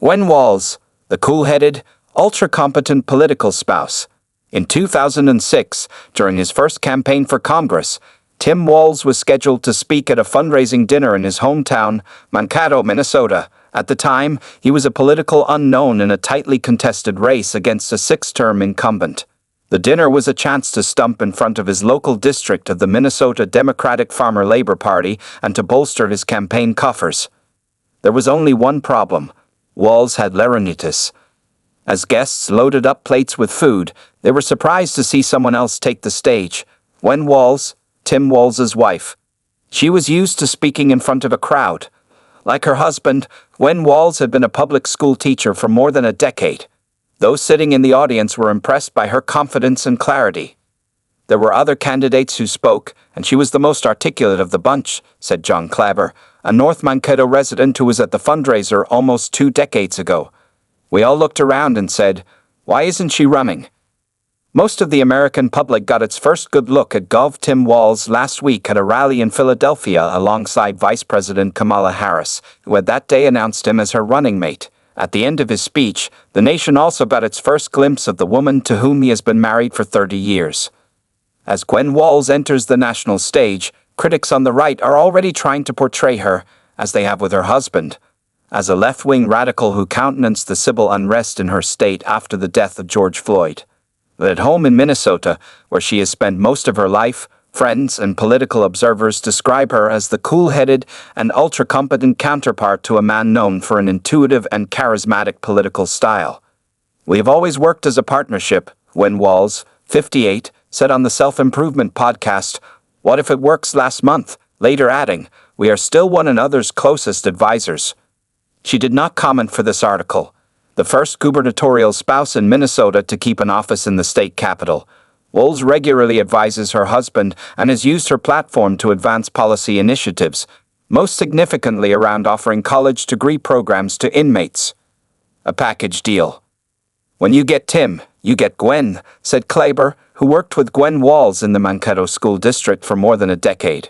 Gwen Walz, the cool-headed, ultra-competent political spouse. In 2006, during his first campaign for Congress, Tim Walz was scheduled to speak at a fundraising dinner in his hometown, Mankato, Minnesota. At the time, he was a political unknown in a tightly contested race against a six-term incumbent. The dinner was a chance to stump in front of his local district of the Minnesota Democratic Farmer Labor Party and to bolster his campaign coffers. There was only one problem. Walz had laryngitis. As guests loaded up plates with food, they were surprised to see someone else take the stage. Gwen Walz, Tim Walz's wife. She was used to speaking in front of a crowd. Like her husband, Gwen Walz had been a public school teacher for more than a decade. Those sitting in the audience were impressed by her confidence and clarity. There were other candidates who spoke, and she was the most articulate of the bunch, said John Clabber, a North Mankato resident who was at the fundraiser almost 2 decades ago. We all looked around and said, "Why isn't she running?" Most of the American public got its first good look at Gov. Tim Walz last week at a rally in Philadelphia alongside Vice President Kamala Harris, who had that day announced him as her running mate. At the end of his speech, the nation also got its first glimpse of the woman to whom he has been married for 30 years. As Gwen Walz enters the national stage, critics on the right are already trying to portray her, as they have with her husband, as a left-wing radical who countenanced the civil unrest in her state after the death of George Floyd. But at home in Minnesota, where she has spent most of her life, friends and political observers describe her as the cool-headed and ultra-competent counterpart to a man known for an intuitive and charismatic political style. "We have always worked as a partnership," Gwen Walz, 58, said on the Self-Improvement podcast, "What if it works last month?" later adding, "We are still one another's closest advisors." She did not comment for this article. The first gubernatorial spouse in Minnesota to keep an office in the state capital, Walz regularly advises her husband and has used her platform to advance policy initiatives, most significantly around offering college degree programs to inmates. A package deal. "When you get Tim, you get Gwen," said Clabber, who worked with Gwen Walz in the Mankato School District for more than a decade.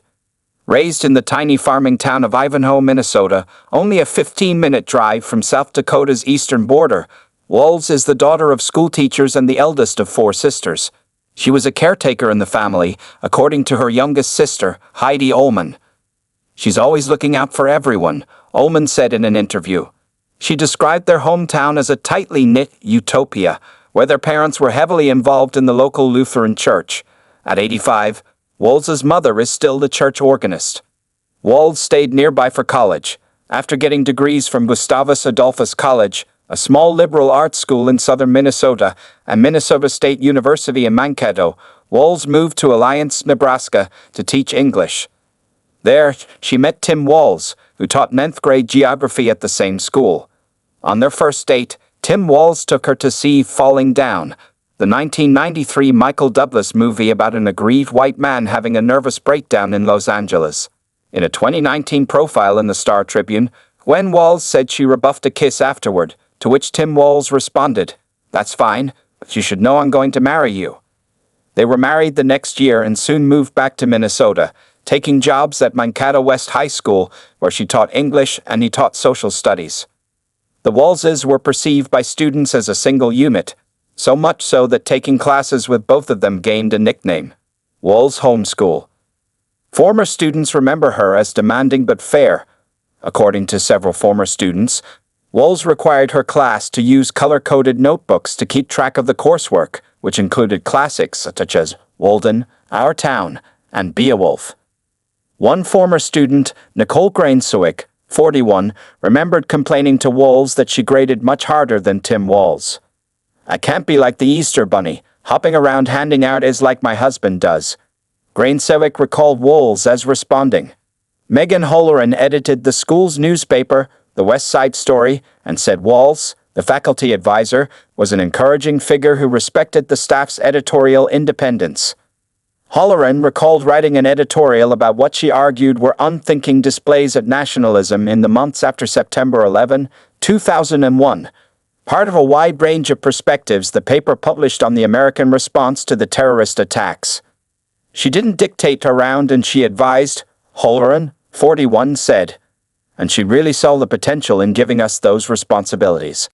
Raised in the tiny farming town of Ivanhoe, Minnesota, only a 15-minute drive from South Dakota's eastern border, Walz is the daughter of schoolteachers and the eldest of 4 sisters. She was a caretaker in the family, according to her youngest sister, Heidi Ullman. "She's always looking out for everyone," Ullman said in an interview. She described their hometown as a tightly knit utopia, where their parents were heavily involved in the local Lutheran church. At 85, Walz's mother is still the church organist. Walz stayed nearby for college. After getting degrees from Gustavus Adolphus College, a small liberal arts school in southern Minnesota, and Minnesota State University in Mankato, Walz moved to Alliance, Nebraska, to teach English. There, she met Tim Walz, who taught 9th grade geography at the same school. On their first date, Tim Walz took her to see Falling Down, the 1993 Michael Douglas movie about an aggrieved white man having a nervous breakdown in Los Angeles. In a 2019 profile in the Star Tribune, Gwen Walz said she rebuffed a kiss afterward, to which Tim Walz responded, "That's fine, but you should know I'm going to marry you." They were married the next year and soon moved back to Minnesota, taking jobs at Mankato West High School, where she taught English and he taught social studies. The Walzes were perceived by students as a single unit, so much so that taking classes with both of them gained a nickname, Walz Homeschool. Former students remember her as demanding but fair. According to several former students, Walz required her class to use color-coded notebooks to keep track of the coursework, which included classics such as Walden, Our Town, and Beowulf. One former student, Nicole Grainswick, 41, remembered complaining to Walz that she graded much harder than Tim Walz. "I can't be like the Easter Bunny, hopping around handing out A's like my husband does." Grainswick recalled Walz as responding. Megan Holleran edited the school's newspaper, The West Side Story, and said Walz, the faculty advisor, was an encouraging figure who respected the staff's editorial independence. Holleran recalled writing an editorial about what she argued were unthinking displays of nationalism in the months after September 11, 2001. Part of a wide range of perspectives the paper published on the American response to the terrorist attacks. "She didn't dictate around and she advised," Holleran, 41, said. and she really saw the potential in giving us those responsibilities.